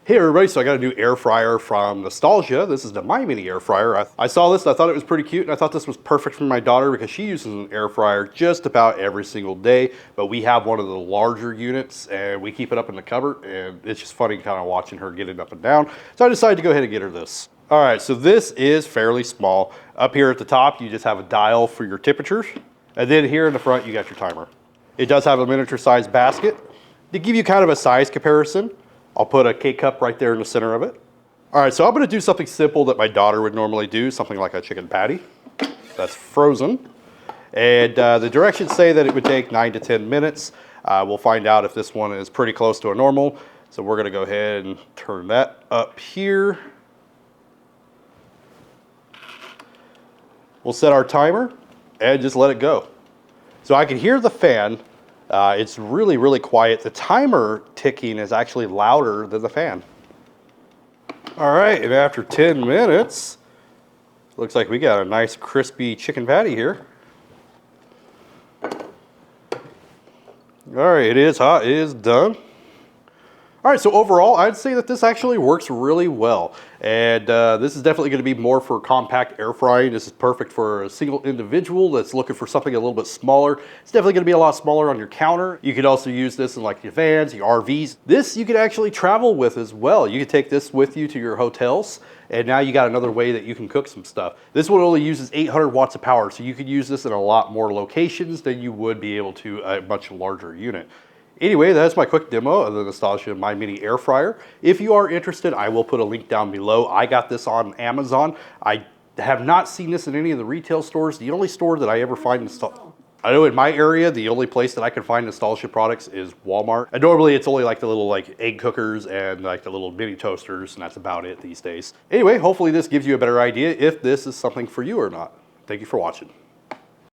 Hey everybody, so I got a new air fryer from Nostalgia. This is the My Mini air fryer. I saw this and I thought it was pretty cute, and I thought this was perfect for my daughter because she uses an air fryer just about every single day. But we have one of the larger units and we keep it up in the cupboard, and it's just funny kind of watching her get it up and down. So I decided to go ahead and get her this. All right, so this is fairly small. Up here at the top, you just have a dial for your temperatures. And then here in the front, you got your timer. It does have a miniature sized basket. To give you kind of a size comparison, I'll put a K-cup right there in the center of it. All right, so I'm gonna do something simple that my daughter would normally do, something like a chicken patty. That's frozen. And the directions say that it would take 9 to 10 minutes. We'll find out if this one is pretty close to a normal. So we're gonna go ahead and turn that up here. We'll set our timer and just let it go. So I can hear the fan. It's really, really quiet. The timer ticking is actually louder than the fan. All right, and after 10 minutes, looks like we got a nice crispy chicken patty here. All right, it is hot, it is done. All right, so overall, I'd say that this actually works really well. And this is definitely gonna be more for compact air frying. This is perfect for a single individual that's looking for something a little bit smaller. It's definitely gonna be a lot smaller on your counter. You could also use this in like your vans, your RVs. This you could actually travel with as well. You could take this with you to your hotels, and now you got another way that you can cook some stuff. This one only uses 800 watts of power, so you could use this in a lot more locations than you would be able to a much larger unit. Anyway, that's my quick demo of the Nostalgia My Mini air fryer. If you are interested, I will put a link down below. I got this on Amazon. I have not seen this in any of the retail stores. The only store that I ever find I know in my area, the only place that I can find Nostalgia products is Walmart. And normally it's only like the little like egg cookers and like the little mini toasters, and that's about it these days. Anyway, hopefully this gives you a better idea if this is something for you or not. Thank you for watching.